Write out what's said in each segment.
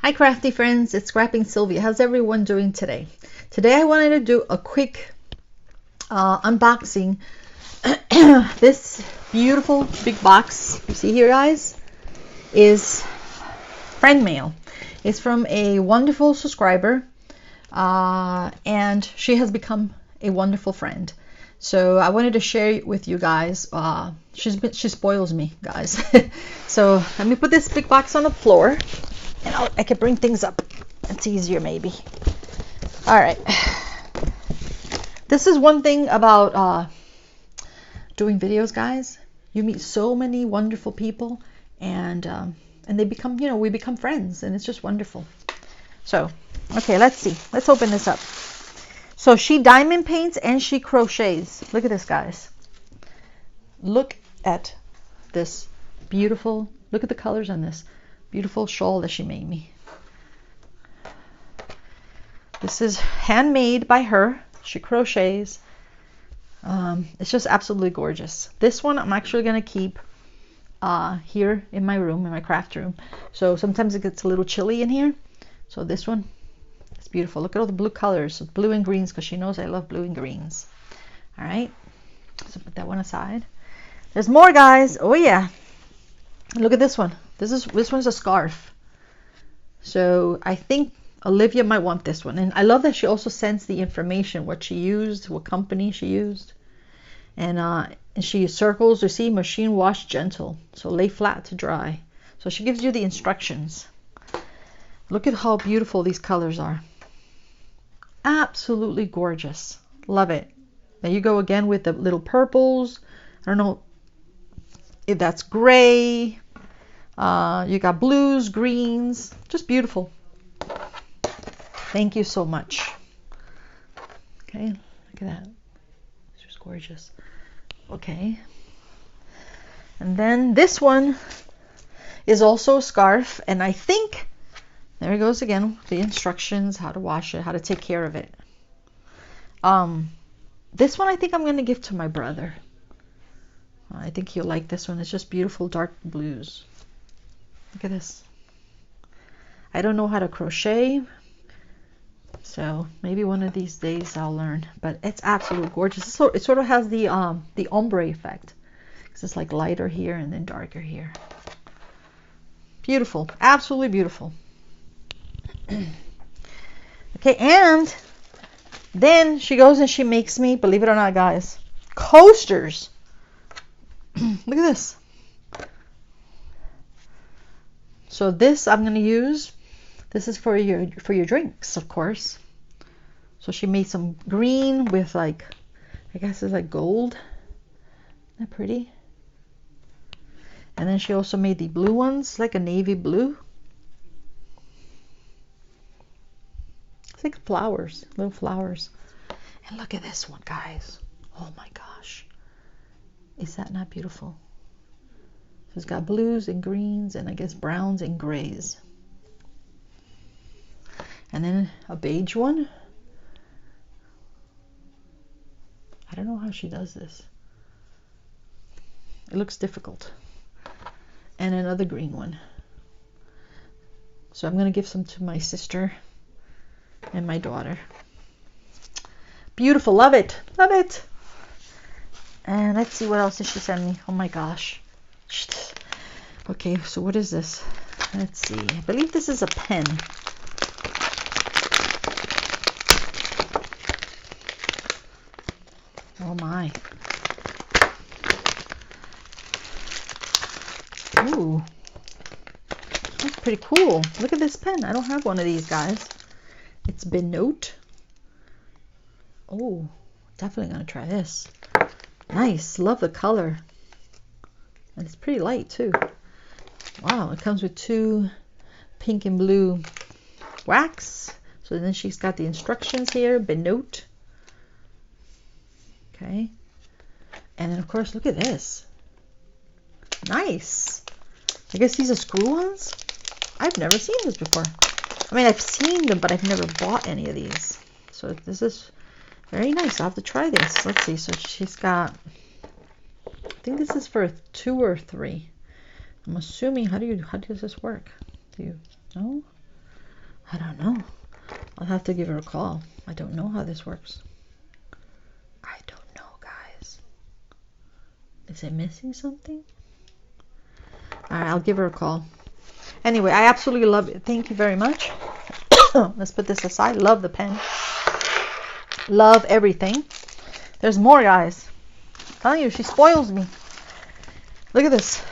Hi Crafty Friends, it's Scrapping Sylvia. How's everyone doing today? Today I wanted to do a quick unboxing. This beautiful big box you see here, guys, is friend mail. It's from a wonderful subscriber, and she has become a wonderful friend. So I wanted to share it with you guys. She spoils me, guys. So let me put this big box on the floor. And I can bring things up. It's easier maybe. All right. This is one thing about doing videos, guys. You meet so many wonderful people, and they become, we become friends, and it's just wonderful. So, okay, let's see. Let's open this up. So she diamond paints and she crochets. Look at this, guys. Look at this beautiful. Look at the colors on this. Beautiful shawl that she made me. This is handmade by her. She crochets. It's just absolutely gorgeous. This one I'm actually going to keep here in my room, in my craft room. So sometimes it gets a little chilly in here. So this one is beautiful. Look at all the blue colors, blue and greens, because she knows I love blue and greens. All right. So put that one aside. There's more, guys. Oh yeah. Look at this one. This one's a scarf. So I think Olivia might want this one. And I love that she also sends the information, what she used, what company she used. And she circles, you see, machine wash gentle. So lay flat to dry. So she gives you the instructions. Look at how beautiful these colors are. Absolutely gorgeous. Love it. There you go again with the little purples. I don't know if that's gray. You got blues, greens, just beautiful. Thank you so much. Okay, look at that. It's just gorgeous. Okay. And then this one is also a scarf, and I think, there it goes again, the instructions, how to wash it, how to take care of it. This one I think I'm going to give to my brother. I think he'll like this one. It's just beautiful dark blues. Look at this. I don't know how to crochet, so maybe one of these days I'll learn. But it's absolutely gorgeous. So it sort of has the ombre effect. It's like lighter here and then darker here. Beautiful, absolutely beautiful. Okay, and then she goes and she makes me, believe it or not, guys, coasters. Look at this. So this I'm going to use. This is for your drinks, of course. So she made some green with like, I guess it's like gold. Isn't that pretty? And then she also made the blue ones, like a navy blue. It's like flowers, little flowers. And look at this one, guys. Oh my gosh. Is that not beautiful? So it's got blues and greens and I guess browns and grays. And then a beige one. I don't know how she does this. It looks difficult. And another green one. So I'm going to give some to my sister and my daughter. Beautiful. Love it. Love it. And let's see what else did she send me. Oh my gosh. Okay, so what is this? Let's see. I believe this is a pen. Oh my. Ooh. That's pretty cool. Look at this pen. I don't have one of these, guys. It's Benote. Oh, definitely gonna try this. Nice. Love the color. And it's pretty light too. Wow, it comes with 2 pink and blue wax. So then she's got the instructions here, Benote. Okay. And then of course, look at this. Nice. I guess these are screw ones. I've never seen this before. I mean, I've seen them, but I've never bought any of these. So this is very nice. I'll have to try this. Let's see. So she's got, I think this is for 2 or 3. I'm assuming, how does this work? Do you know? I don't know. I'll have to give her a call. I don't know how this works. I don't know, guys. Is it missing something? All right, I'll give her a call. Anyway, I absolutely love it. Thank you very much. Let's put this aside. Love the pen. Love everything. There's more, guys. I'm telling you, she spoils me. Look at this.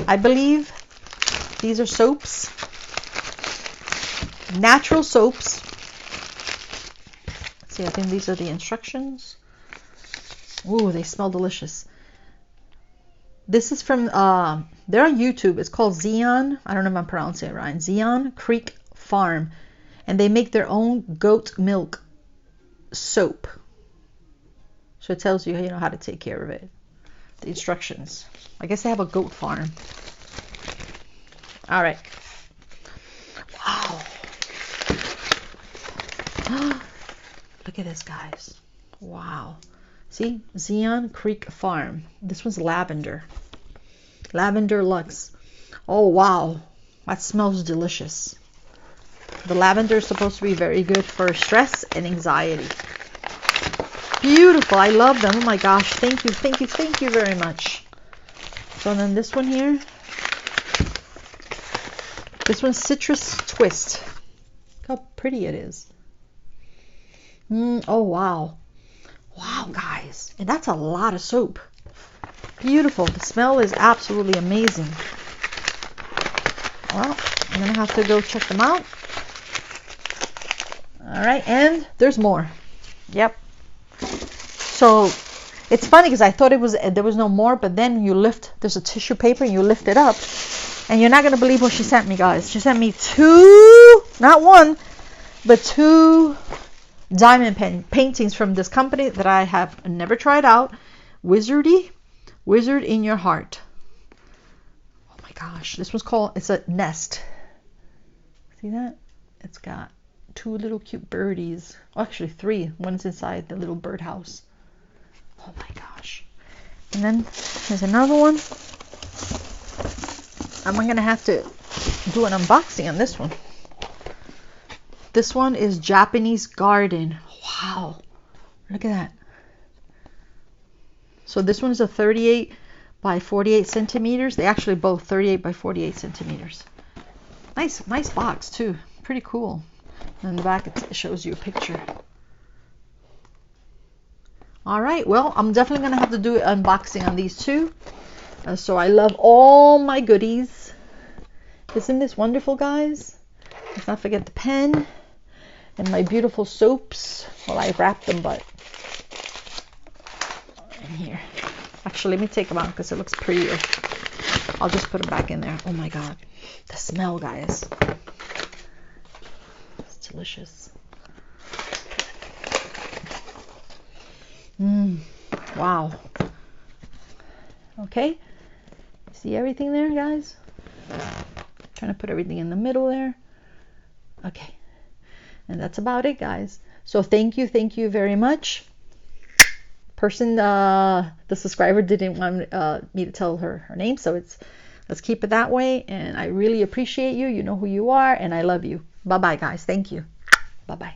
I believe these are soaps. Natural soaps. Let's see, I think these are the instructions. Ooh, they smell delicious. This is from, they're on YouTube. It's called Zion. I don't know if I'm pronouncing it right. Zion Creek Farm. And they make their own goat milk soap. So it tells you, you know, how to take care of it. The instructions. I guess they have a goat farm. All right. Wow. Look at this, guys. Wow. See? Zion Creek Farm. This one's lavender. Lavender Luxe. Oh, wow. That smells delicious. The lavender is supposed to be very good for stress and anxiety. Beautiful. I love them. Oh my gosh. Thank you. Thank you. Thank you very much. So then this one here. This one's Citrus Twist. Look how pretty it is. Oh, wow. Wow, guys. And that's a lot of soap. Beautiful. The smell is absolutely amazing. Well, I'm going to have to go check them out. All right. And there's more. Yep. So it's funny because I thought there was no more, but then you lift, there's a tissue paper and you lift it up and you're not going to believe what she sent me, guys. She sent me two, not one, but two diamond pen paintings from this company that I have never tried out. Wizardi, Wizard in Your Heart. Oh my gosh, this one's called, it's a nest. See that? It's got two little cute birdies. Oh, actually three. One's inside the little birdhouse. Oh my gosh. And then there's another one. I'm going to have to do an unboxing on this one. This one is Japanese Garden. Wow. Look at that. So this one is a 38 by 48 centimeters. They actually both 38 by 48 centimeters. Nice box too. Pretty cool. And in the back it shows you a picture. All right, well, I'm definitely going to have to do an unboxing on these two. So I love all my goodies. Isn't this wonderful, guys? Let's not forget the pen and my beautiful soaps. Well, I wrapped them, but in here. Actually, let me take them out because it looks prettier. I'll just put them back in there. Oh my God. The smell, guys. It's delicious. Wow. Okay. See everything there, guys? Trying to put everything in the middle there. Okay. And that's about it, guys. So thank you very much. The subscriber didn't want me to tell her name, so let's keep it that way. And I really appreciate you. You know who you are, and I love you. Bye-bye, guys. Thank you. Bye-bye.